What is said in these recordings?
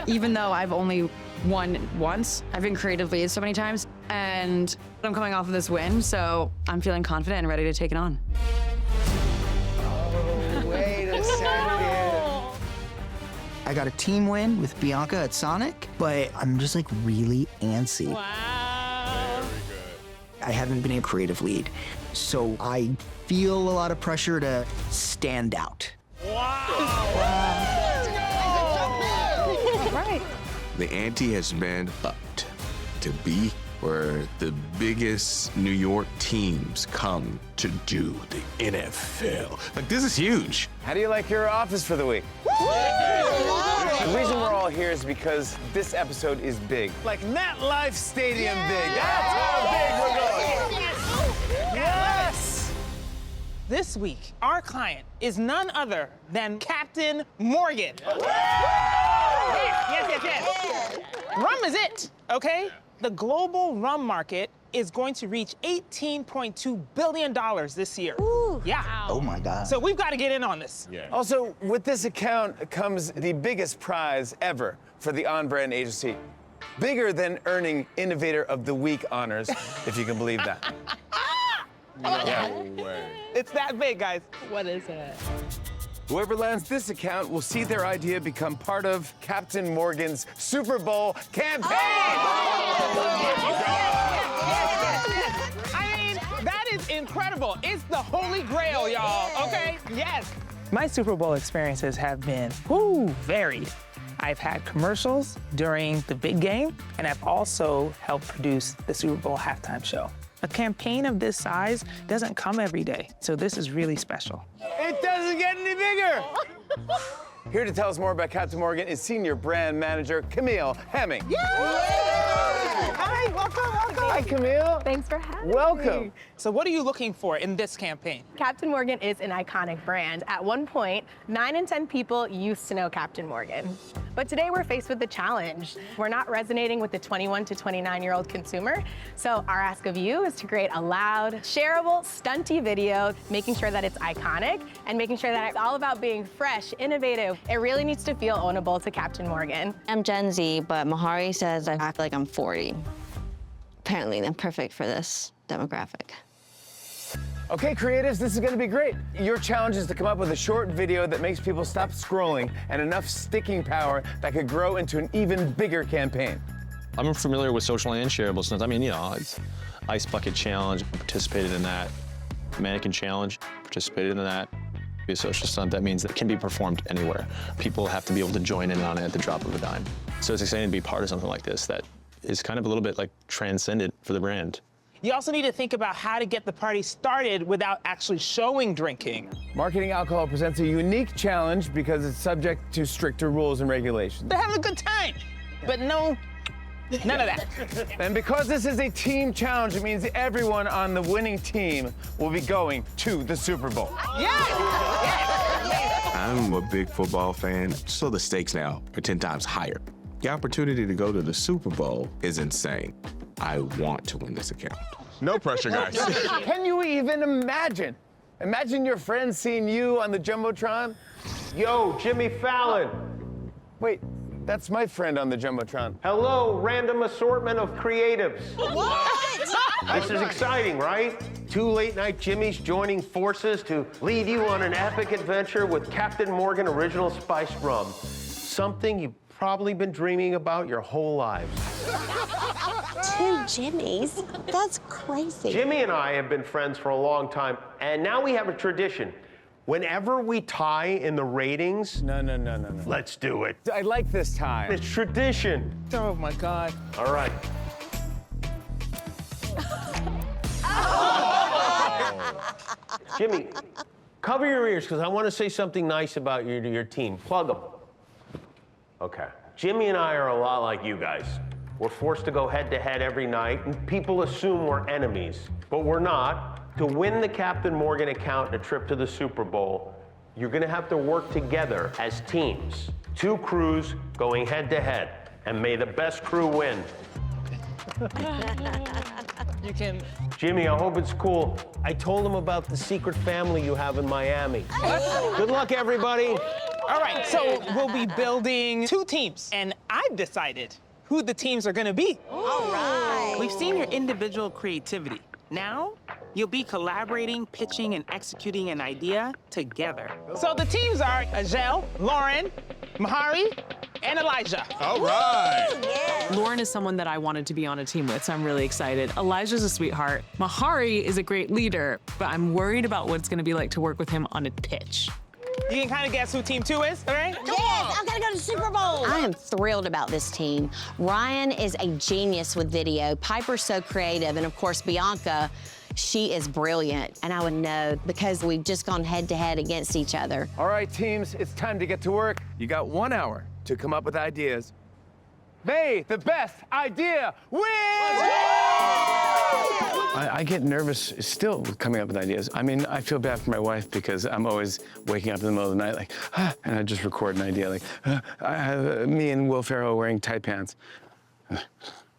Even though I've only won once, I've been creative lead so many times, and I'm coming off of this win, so I'm feeling confident and ready to take it on. Oh, wait a second. I got a team win with Bianca at Sonic, but I'm just like really antsy. Wow. I haven't been a creative lead, so I feel a lot of pressure to stand out. The ante has been upped to be where the biggest New York teams come to do the NFL. Like, this is huge. How do you like your office for the week? The reason we're all here is because this episode is big. Like MetLife Stadium big. That's how big we're going. Yes! This week, our client is none other than Captain Morgan. Yes. Rum is it, okay? The global rum market is going to reach $18.2 billion this year. Ooh. Yeah. Oh my God. So we've got to get in on this. Yeah. Also, with this account comes the biggest prize ever for the On Brand agency. Bigger than earning Innovator of the Week honors, if you can believe that. Yeah. No way. It's that big, guys. What is it? Whoever lands this account will see their idea become part of Captain Morgan's Super Bowl campaign. I mean, that is incredible. It's the holy grail, y'all, okay? Yes. My Super Bowl experiences have been, varied. I've had commercials during the big game, and I've also helped produce the Super Bowl halftime show. A campaign of this size doesn't come every day, so this is really special. It doesn't get any bigger. Here to tell us more about Captain Morgan is Senior Brand Manager Camille Hemming. Hi, welcome. Hi, Camille. Thanks for having me. Welcome. So what are you looking for in this campaign? Captain Morgan is an iconic brand. At one point, 9 in 10 people used to know Captain Morgan. But today we're faced with the challenge. We're not resonating with the 21 to 29-year-old consumer. So our ask of you is to create a loud, shareable, stunty video, making sure that it's iconic and making sure that it's all about being fresh, innovative. It really needs to feel ownable to Captain Morgan. I'm Gen Z, but Mahari says I act like I'm 40. Apparently, I'm perfect for this demographic. Okay, creatives, this is gonna be great. Your challenge is to come up with a short video that makes people stop scrolling and enough sticking power that could grow into an even bigger campaign. I'm familiar with social and shareable stunts. I mean, you know, it's Ice Bucket Challenge, participated in that. Mannequin Challenge, participated in that. Be a social stunt, that means that it can be performed anywhere. People have to be able to join in on it at the drop of a dime. So it's exciting to be part of something like this that is kind of a little bit like transcendent for the brand. You also need to think about how to get the party started without actually showing drinking. Marketing alcohol presents a unique challenge because it's subject to stricter rules and regulations. They're having a good time, but no, none of that. And because this is a team challenge, it means everyone on the winning team will be going to the Super Bowl. Yes! I'm a big football fan, so the stakes now are 10 times higher. The opportunity to go to the Super Bowl is insane. I want to win this account. No pressure, guys. Can you even imagine? Imagine your friends seeing you on the Jumbotron. Yo, Jimmy Fallon. Wait, that's my friend on the Jumbotron. Hello, random assortment of creatives. What? This is exciting, right? 2 late-night Jimmys joining forces to lead you on an epic adventure with Captain Morgan Original Spiced Rum. Something you've probably been dreaming about your whole lives. 2 Jimmys? That's crazy. Jimmy and I have been friends for a long time, and now we have a tradition. Whenever we tie in the ratings, No. let's do it. I like this time. It's tradition. Oh my God. All right. Jimmy, cover your ears, because I want to say something nice about you to your team. Plug them. Okay. Jimmy and I are a lot like you guys. We're forced to go head-to-head every night, and people assume we're enemies. But we're not. To win the Captain Morgan account and a trip to the Super Bowl, you're going to have to work together as teams. 2 crews going head-to-head, and may the best crew win. You can. Jimmy, I hope it's cool. I told him about the secret family you have in Miami. Good luck, everybody. All right, so we'll be building 2 teams, and I've decided who the teams are gonna be. All right. We've seen your individual creativity. Now, you'll be collaborating, pitching, and executing an idea together. So the teams are Ajel, Lauren, Mahari, and Elijah. All right. Lauren is someone that I wanted to be on a team with, so I'm really excited. Elijah's a sweetheart. Mahari is a great leader, but I'm worried about what it's gonna be like to work with him on a pitch. You can kind of guess who team 2 is, all right? Yes, I'm gonna go to Super Bowl. I am thrilled about this team. Ryan is a genius with video. Piper's so creative, and of course, Bianca, she is brilliant. And I would know because we've just gone head to head against each other. All right, teams, it's time to get to work. You got 1 hour to come up with ideas. May the best idea win! I get nervous still coming up with ideas. I mean, I feel bad for my wife because I'm always waking up in the middle of the night like, and I just record an idea like, me and Will Ferrell wearing tight pants.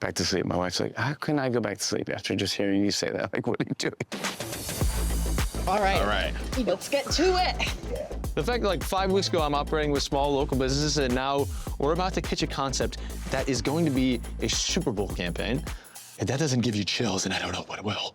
Back to sleep. My wife's like, how can I go back to sleep after just hearing you say that? Like, what are you doing? All right. Let's get to it. The fact that like 5 weeks ago, I'm operating with small local businesses, and now we're about to pitch a concept that is going to be a Super Bowl campaign. If that doesn't give you chills, then I don't know what will.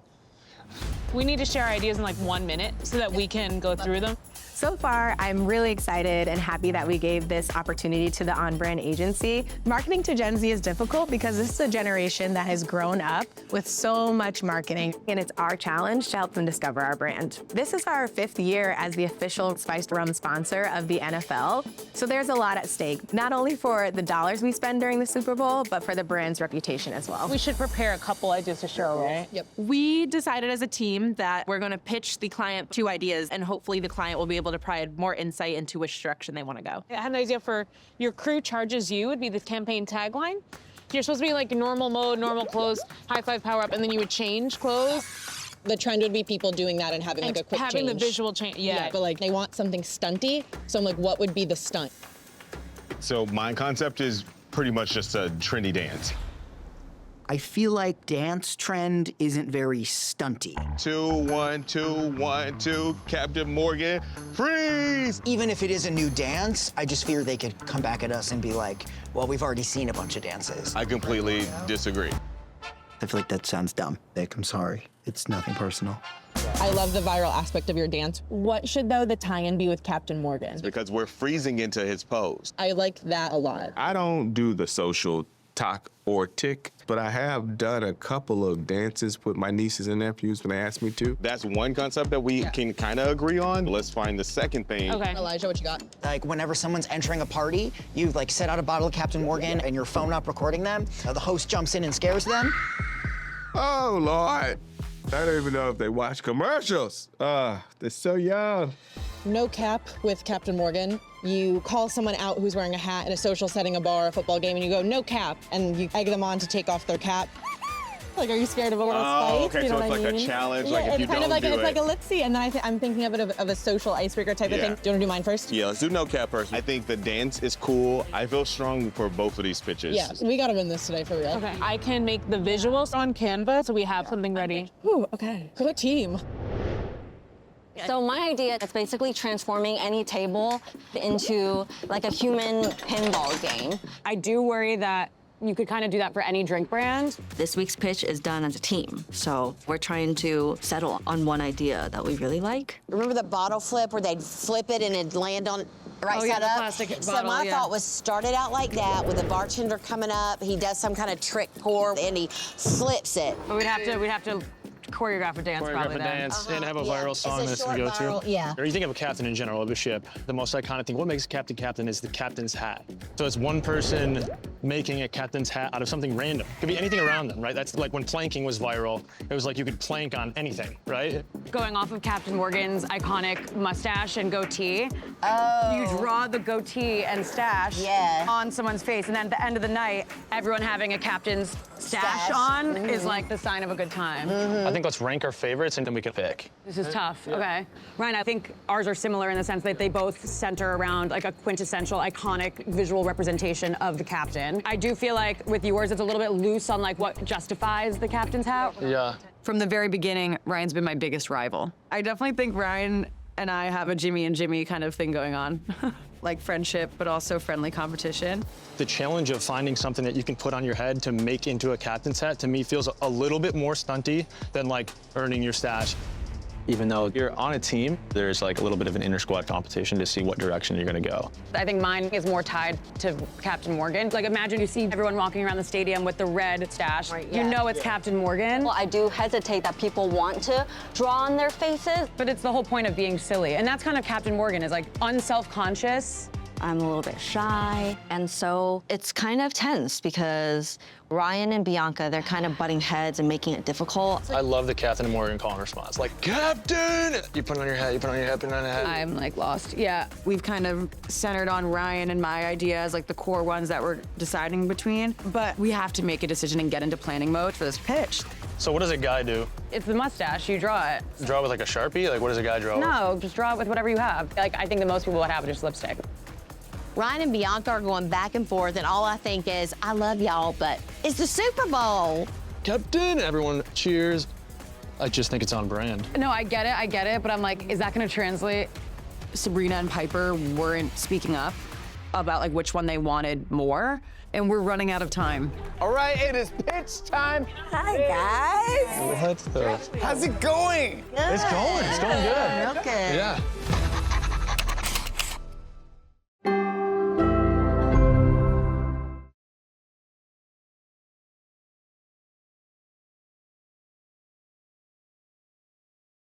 We need to share ideas in like 1 minute so that we can go through them. So far, I'm really excited and happy that we gave this opportunity to the On Brand agency. Marketing to Gen Z is difficult because this is a generation that has grown up with so much marketing, and it's our challenge to help them discover our brand. This is our 5th year as the official spiced rum sponsor of the NFL, so there's a lot at stake, not only for the dollars we spend during the Super Bowl, but for the brand's reputation as well. We should prepare a couple ideas to show, right? Yep. We decided as a team that we're going to pitch the client 2 ideas, and hopefully the client will be able to provide more insight into which direction they want to go. I had an idea for your crew charges you would be the campaign tagline. You're supposed to be like normal mode, normal clothes, high five, power up, and then you would change clothes. The trend would be people doing that and having like a quick having change. the visual change, yeah. But like they want something stunty, so I'm like, what would be the stunt? So my concept is pretty much just a trendy dance. I feel like dance trend isn't very stunty. 2, 1, 2, 1, 2, Captain Morgan, freeze! Even if it is a new dance, I just fear they could come back at us and be like, well, we've already seen a bunch of dances. I completely disagree. I feel like that sounds dumb. Vic, I'm sorry. It's nothing personal. I love the viral aspect of your dance. What should, though, the tie-in be with Captain Morgan? Because we're freezing into his pose. I like that a lot. I don't do the social talk or tick, but I have done a couple of dances with my nieces and nephews when they asked me to. That's one concept that we can kind of agree on. Let's find the second thing. Okay. Elijah, what you got? Like whenever someone's entering a party, you like set out a bottle of Captain Morgan and your phone up recording them. The host jumps in and scares them. Oh, Lord. I don't even know if they watch commercials. They're so young. No cap with Captain Morgan. You call someone out who's wearing a hat in a social setting, a bar, a football game, and you go, no cap, and you egg them on to take off their cap. Like, are you scared of a little spice? Okay, you know so it's what I like mean? a challenge, Yeah, like if it's you kind don't of like do it's it. like a let's see, and then I'm thinking of it of a social icebreaker type of Yeah. thing. Do you want to do mine first? Yeah, let's do no cap first. I think the dance is cool. I feel strong for both of these pitches. Yeah, we gotta win this today for real. Okay, I can make the visuals on Canva so we have something ready. Ooh, okay. Good team. So my idea is basically transforming any table into like a human pinball game. I do worry that you could kind of do that for any drink brand. This week's pitch is done as a team, so we're trying to settle on one idea that we really like. Remember the bottle flip where they'd flip it and it'd land on right Oh, yeah, side the up? plastic So bottle, my yeah. thought was started out like that with a bartender coming up. He does some kind of trick pour and he flips it. But we'd have to choreograph a dance Choreograph probably a then. dance and have a yeah. viral It's song a that's short to go viral- to. yeah. Or you think of a captain in general of a ship. The most iconic thing, what makes a captain captain is the captain's hat. So it's one person making a captain's hat out of something random. It could be anything around them, right? That's like when planking was viral. It was like you could plank on anything, right? Going off of Captain Morgan's iconic mustache and goatee, you draw the goatee and stash on someone's face, and then at the end of the night, everyone having a captain's stash on is like the sign of a good time. I think let's rank our favorites and then we can pick. This is tough. Okay. Ryan, I think ours are similar in the sense that they both center around like a quintessential, iconic visual representation of the captain. I do feel like with yours, it's a little bit loose on like what justifies the captain's hat. Yeah. From the very beginning, Ryan's been my biggest rival. I definitely think Ryan and I have a Jimmy and Jimmy kind of thing going on. like friendship, but also friendly competition. The challenge of finding something that you can put on your head to make into a captain's hat, to me, feels a little bit more stunty than like earning your stash. Even though you're on a team, there's like a little bit of an inter-squad competition to see what direction you're gonna go. I think mine is more tied to Captain Morgan. Like imagine you see everyone walking around the stadium with the red stash. Right, You yeah. know it's Captain Morgan. Well, I do hesitate that people want to draw on their faces. But it's the whole point of being silly. And that's kind of Captain Morgan, is like unself-conscious. I'm a little bit shy, and so it's kind of tense because Ryan and Bianca, they're kind of butting heads and making it difficult. I love the Captain Morgan call and response. Like, Captain! You put it on your head, you put it on your head, put it on your head. I'm like lost. Yeah, we've kind of centered on Ryan and my ideas, like the core ones that we're deciding between. But we have to make a decision and get into planning mode for this pitch. So what does a guy do? It's the mustache, you draw it. Draw with like a Sharpie? Like what does a guy draw with? No, just draw it with whatever you have. Like I think that most people would have just lipstick. Ryan and Bianca are going back and forth, and all I think is, I love y'all, but it's the Super Bowl. Captain! Everyone cheers. I just think it's on brand. No, I get it, but I'm like, is that gonna translate? Sabrina and Piper weren't speaking up about like which one they wanted more, and we're running out of time. All right, it is pitch time. Hi, guys. What the? How's it going? It's going good. Okay. Yeah.